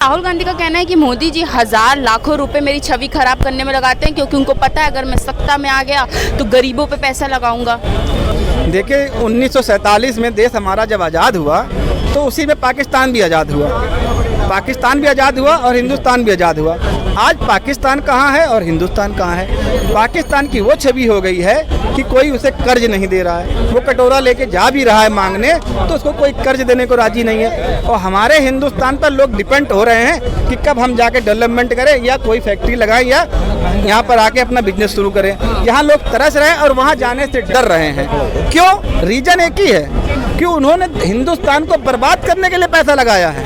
राहुल गांधी का कहना है कि मोदी जी हजार लाखों रुपए मेरी छवि खराब करने में लगाते हैं, क्योंकि उनको पता है अगर मैं सत्ता में आ गया तो गरीबों पे पैसा लगाऊंगा। देखिए 1947 में देश हमारा जब आज़ाद हुआ तो उसी में पाकिस्तान भी आज़ाद हुआ। पाकिस्तान भी आज़ाद हुआ और हिंदुस्तान भी आज़ाद हुआ। आज पाकिस्तान कहाँ है और हिंदुस्तान कहाँ है? पाकिस्तान की वो छवि हो गई है कि कोई उसे कर्ज नहीं दे रहा है। वो कटोरा लेके जा भी रहा है मांगने तो उसको कोई कर्ज देने को राजी नहीं है। और हमारे हिंदुस्तान पर लोग डिपेंड हो रहे हैं कि कब हम जाके डेवलपमेंट करें या कोई फैक्ट्री लगाएं या यहाँ पर आके अपना बिजनेस शुरू करें। यहाँ लोग तरस रहे हैं और वहाँ जाने से डर रहे हैं। क्यों? रीजन एक ही है कि उन्होंने हिंदुस्तान को बर्बाद करने के लिए पैसा लगाया है,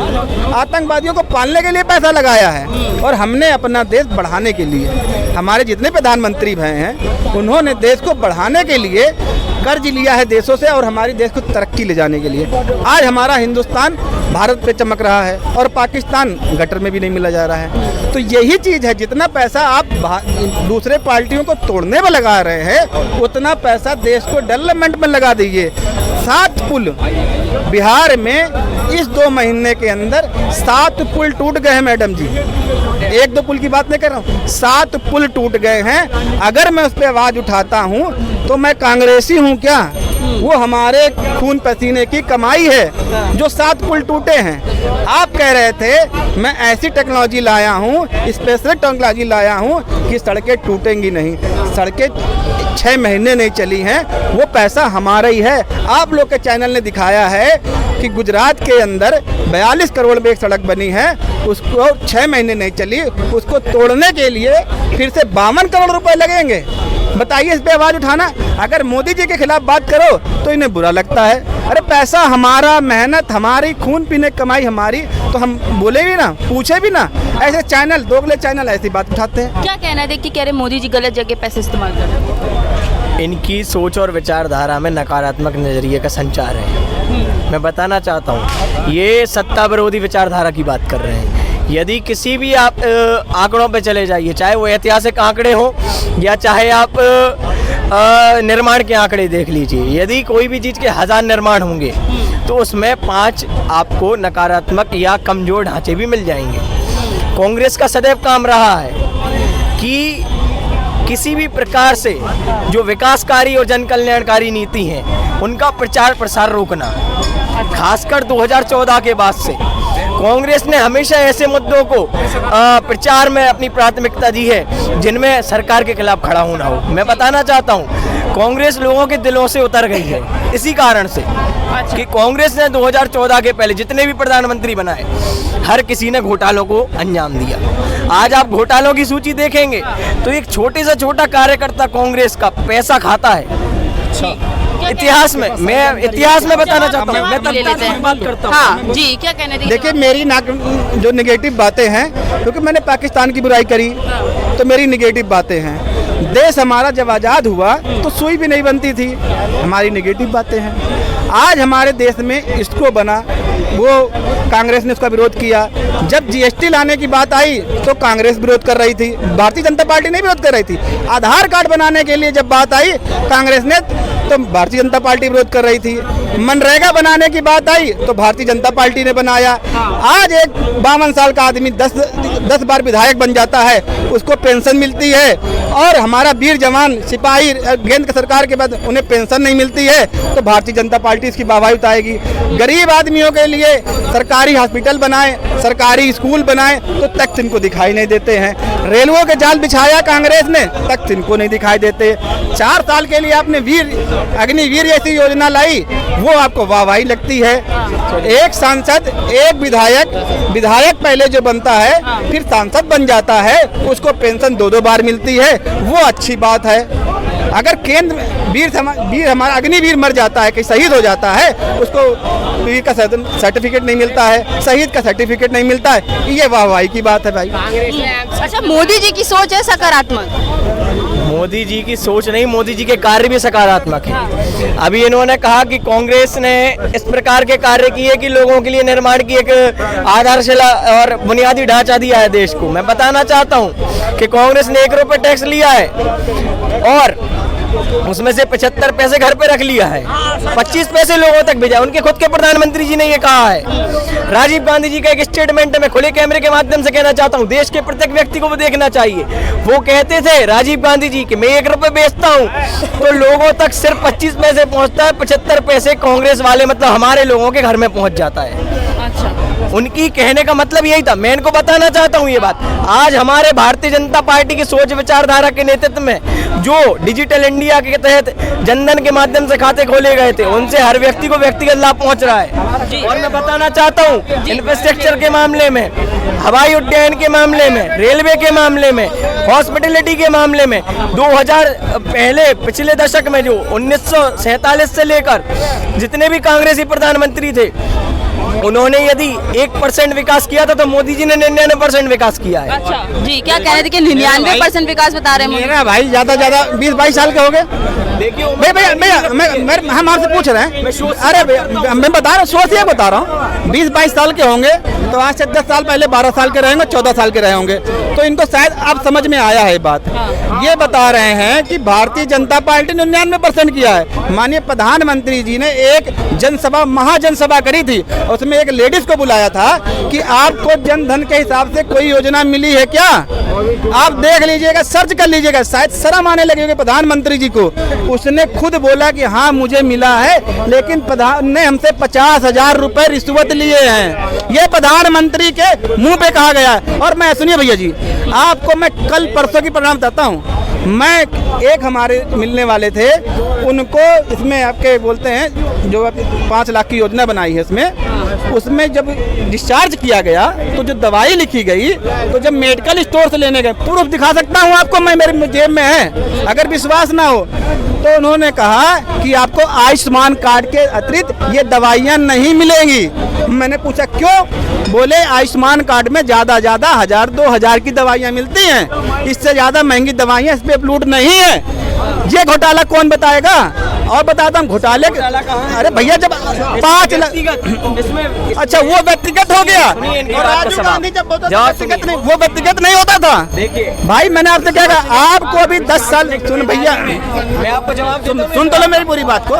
आतंकवादियों को पालने के लिए पैसा लगाया है, और हमने अपना देश बढ़ाने के लिए, हमारे जितने प्रधानमंत्री भए हैं उन्होंने देश को बढ़ाने के लिए कर्ज लिया है देशों से और हमारे देश को तरक्की ले जाने के लिए। आज हमारा हिंदुस्तान भारत पे चमक रहा है और पाकिस्तान गटर में भी नहीं मिला जा रहा है। तो यही चीज़ है, जितना पैसा आप दूसरे पार्टियों को तोड़ने में लगा रहे हैं उतना पैसा देश को डेवलपमेंट में लगा दीजिए। 7 पुल बिहार में इस 2 महीने के अंदर 7 पुल टूट गए हैं मैडम जी। 1-2 पुल की बात नहीं कर रहा हूँ, 7 पुल टूट गए हैं। अगर मैं उस पर आवाज़ उठाता हूँ तो मैं कांग्रेसी हूँ क्या? वो हमारे खून पसीने की कमाई है जो 7 पुल टूटे हैं। आप कह रहे थे मैं ऐसी टेक्नोलॉजी लाया हूँ, स्पेशल टेक्नोलॉजी लाया हूँ कि सड़कें टूटेंगी नहीं। सड़कें 6 महीने नहीं चली हैं, वो पैसा हमारा ही है। आप लोग के चैनल ने दिखाया है कि गुजरात के अंदर 42 करोड़ में एक सड़क बनी है, उसको 6 महीने नहीं चली, उसको तोड़ने के लिए फिर से 52 करोड़ रुपए लगेंगे। बताइए इस पे आवाज़ उठाना। अगर मोदी जी के खिलाफ बात करो तो इन्हें बुरा लगता है। अरे पैसा हमारा, मेहनत हमारी, खून पीने कमाई हमारी, तो हम बोले भी ना, पूछे भी ना। ऐसे चैनल, दोगले चैनल ऐसी बात उठाते हैं। क्या कहना है? देखिए कह रहे मोदी जी गलत जगह पैसे इस्तेमाल कर रहे हैं। इनकी सोच और विचारधारा में नकारात्मक नज़रिए का संचार है। मैं बताना चाहता हूँ, ये सत्ता विरोधी विचारधारा की बात कर रहे हैं। यदि किसी भी आप आंकड़ों पे चले जाइए, चाहे वो ऐतिहासिक आंकड़े हो या चाहे आप निर्माण के आंकड़े देख लीजिए, यदि कोई भी चीज़ के 1000 निर्माण होंगे तो उसमें 5 आपको नकारात्मक या कमज़ोर ढांचे भी मिल जाएंगे। कांग्रेस का सदैव काम रहा है कि किसी भी प्रकार से जो विकासकारी और जन कल्याणकारी नीति हैं उनका प्रचार प्रसार रोकना। खासकर 2014 के बाद से कांग्रेस ने हमेशा ऐसे मुद्दों को प्रचार में अपनी प्राथमिकता दी है जिनमें सरकार के खिलाफ खड़ा होना हो। मैं बताना चाहता हूं, कांग्रेस लोगों के दिलों से उतर गई है इसी कारण से कि कांग्रेस ने 2014 के पहले जितने भी प्रधानमंत्री बनाए हर किसी ने घोटालों को अंजाम दिया। आज आप घोटालों की सूची देखेंगे तो एक छोटे से छोटा कार्यकर्ता कांग्रेस का पैसा खाता है। इतिहास में, मैं इतिहास में बताना चाहता हूँ, मैं तब बात करता हूँ। हाँ जी, क्या कहना है? देखिए मेरी जो नेगेटिव बातें हैं, क्योंकि मैंने पाकिस्तान की बुराई करी तो मेरी नेगेटिव बातें हैं। देश हमारा जब आज़ाद हुआ तो सुई भी नहीं बनती थी, हमारी नेगेटिव बातें हैं। आज हमारे देश में इसको बना, वो कांग्रेस ने उसका विरोध किया। जब जीएसटी लाने की बात आई तो कांग्रेस विरोध कर रही थी, भारतीय जनता पार्टी नहीं विरोध कर रही थी। आधार कार्ड बनाने के लिए जब बात आई कांग्रेस ने तो भारतीय जनता पार्टी विरोध कर रही थी। मनरेगा बनाने की बात आई तो भारतीय जनता पार्टी ने बनाया। आज एक 52 साल का आदमी 10 बार विधायक बन जाता है, उसको पेंशन मिलती है, और हमारा वीर जवान सिपाही केंद्र सरकार के बाद उन्हें पेंशन नहीं मिलती है तो भारतीय जनता पार्टी इसकी वाहवाही उठाएगी। गरीब आदमियों के लिए सरकारी हॉस्पिटल बनाए, सरकारी स्कूल बनाए तो तख्त इनको दिखाई नहीं देते हैं। रेलवे के जाल बिछाया कांग्रेस ने, तख्त इनको नहीं दिखाई देते। 4 साल के लिए आपने अग्निवीर ऐसी योजना लाई, वो आपको वाहवाही लगती है। एक सांसद, एक विधायक पहले जो बनता है फिर सांसद बन जाता है, उसको पेंशन 2-2 बार मिलती है, वो अच्छी बात है। अगर केंद्र वीर हमारा अग्निवीर मर जाता है, कि शहीद हो जाता है, उसको वीर का सर्टिफिकेट नहीं मिलता है, शहीद का सर्टिफिकेट नहीं मिलता है, ये वाहवाही की बात है भाई। अच्छा, मोदी जी की सोच है सकारात्मक? मोदी जी की सोच नहीं, मोदी जी के कार्य भी सकारात्मक है। अभी इन्होंने कहा कि कांग्रेस ने इस प्रकार के कार्य किए कि लोगों के लिए निर्माण की एक आधारशिला और बुनियादी ढांचा दिया है देश को। मैं बताना चाहता हूं कि कांग्रेस ने 1 रुपये टैक्स लिया है और उसमें से 75 पैसे घर पे रख लिया है, 25 पैसे लोगों तक भेजा। उनके खुद के प्रधानमंत्री जी ने ये कहा है। राजीव गांधी जी का एक स्टेटमेंट मैं खुले कैमरे के माध्यम से कहना चाहता हूँ, देश के प्रत्येक व्यक्ति को वो देखना चाहिए। वो कहते थे राजीव गांधी जी कि मैं 1 रुपए बेचता हूँ तो लोगों तक सिर्फ 25 पैसे पहुँचता है, 75 पैसे कांग्रेस वाले मतलब हमारे लोगों के घर में पहुँच जाता है। उनकी कहने का मतलब यही था। मैं इनको बताना चाहता हूँ ये बात, आज हमारे भारतीय जनता पार्टी की सोच विचारधारा के नेतृत्व में जो डिजिटल इंडिया के तहत जनधन के माध्यम से खाते खोले गए थे, उनसे हर व्यक्ति को व्यक्तिगत लाभ पहुंच रहा है। और मैं बताना चाहता हूँ इंफ्रास्ट्रक्चर के मामले में, हवाई उड्डयन के मामले में, रेलवे के मामले में, हॉस्पिटलिटी के मामले में 2000 पहले पिछले दशक में जो 1947 से लेकर जितने भी कांग्रेसी प्रधानमंत्री थे, उन्होंने यदि 1% विकास किया था तो मोदी जी ने 99% विकास किया है। अच्छा जी, क्या कह रहे थे कि 99% विकास बता रहे हैं मोदी? मेरा भाई ज्यादा 20-22 साल के हो गए। देखिए भैया हम आपसे पूछ रहे हैं, अरे भैया मैं बता रहा हूँ, सोच ये बता रहा हूँ, 20-22 साल के होंगे तो आज से 10 साल पहले 12 साल के रहे होंगे, 14 साल के रहे होंगे, तो इनको शायद अब समझ में आया है बात। ये बता रहे हैं कि भारतीय जनता पार्टी ने 99% किया है। माननीय प्रधानमंत्री जी ने एक जनसभा, महाजनसभा करी थी, उसमें एक लेडीज को बुलाया था कि आपको जनधन के हिसाब से कोई योजना मिली है क्या? आप देख लीजिएगा, सर्च कर लीजिएगा, शायद शर्म आने लगेगी प्रधानमंत्री जी को। उसने खुद बोला कि हाँ मुझे मिला है, लेकिन प्रधान ने हमसे 50,000 रुपए रिश्वत लिए हैं। ये प्रधानमंत्री के मुंह पे कहा गया है। और मैं सुनिए भैया जी, आपको मैं कल परसों की परिणाम बताता हूँ। मैं एक हमारे मिलने वाले थे, उनको इसमें आपके बोलते हैं जो 5 लाख की योजना बनाई है उसमें जब डिस्चार्ज किया गया तो जो दवाई लिखी गई, तो जब मेडिकल स्टोर से लेने गए, प्रूफ दिखा सकता हूँ आपको मैं, मेरे जेब में है, अगर विश्वास ना हो तो उन्होंने कहा कि आपको आयुष्मान कार्ड के अतिरिक्त ये दवाइयाँ नहीं मिलेंगी। मैंने पूछा क्यों? बोले आयुष्मान कार्ड में ज़्यादा 1000-2000 की दवाइयाँ मिलती हैं, इससे ज़्यादा महंगी दवाइयाँ इस पे अपलोड नहीं है। ये घोटाला कौन बताएगा? और बताता हूँ घोटाले, अरे भैया जब 5 लाख, अच्छा वो व्यक्तिगत हो गया, और राजीव गांधी जब व्यक्तिगत नहीं, वो व्यक्तिगत नहीं होता था। देखिए भाई मैंने आपसे क्या कहा, आपको अभी 10 साल, सुन भैया मैं आपको जवाब सुन तो लो मेरी पूरी बात को।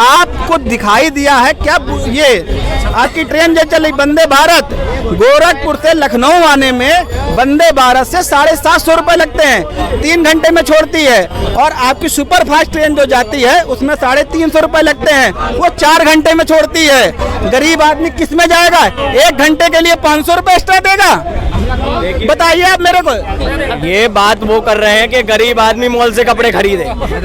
आपको दिखाई दिया है क्या ये आपकी ट्रेन जो चली वंदे भारत, गोरखपुर से लखनऊ आने में वंदे भारत से 750 रुपए लगते हैं, 3 घंटे में छोड़ती है। और आपकी सुपर फास्ट ट्रेन जो जाती है उसमें 350 रुपए लगते हैं, वो 4 घंटे में छोड़ती है। गरीब आदमी किस में जाएगा? 1 घंटे के लिए 500 रुपए एक्स्ट्रा देगा? बताइए आप मेरे को। ये बात वो कर रहे हैं कि गरीब आदमी मॉल से कपड़े खरीदे।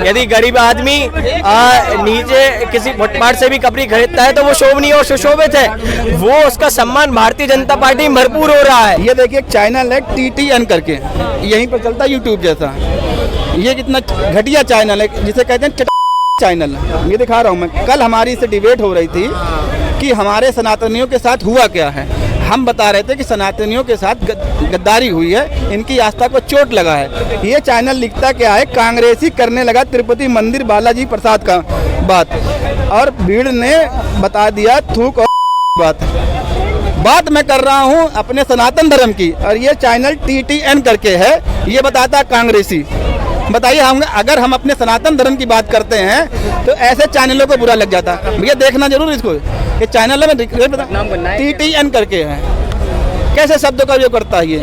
यदि गरीब आदमी नीचे किसी फुटपाथ से भी कपड़े खरीदता है तो वो शोभनीय और सुशोभित है, वो उसका सम्मान भारतीय जनता पार्टी में भरपूर हो रहा है। ये देखिए एक चैनल है TTN करके, यहीं पर चलता है यूट्यूब जैसा। ये कितना घटिया चैनल है जिसे कहते हैं चैनल। ये दिखा रहा हूँ मैं, कल हमारी इससे डिबेट हो रही थी कि हमारे सनातनियों के साथ हुआ क्या है। हम बता रहे थे कि सनातनियों के साथ गद्दारी हुई है, इनकी आस्था को चोट लगा है। ये चैनल लिखता क्या है, कांग्रेसी करने लगा तिरुपति मंदिर बालाजी प्रसाद का बात, और भीड़ ने बता दिया थूक और बात मैं कर रहा हूँ अपने सनातन धर्म की। और ये चैनल TTN करके है, ये बताता है कांग्रेसी। बताइए हम अगर हम अपने सनातन धर्म की बात करते हैं तो ऐसे चैनलों को बुरा लग जाता है। भैया देखना जरूर इसको, ये चैनल में TTN करके है, कैसे शब्दों का उपयोग करता है ये।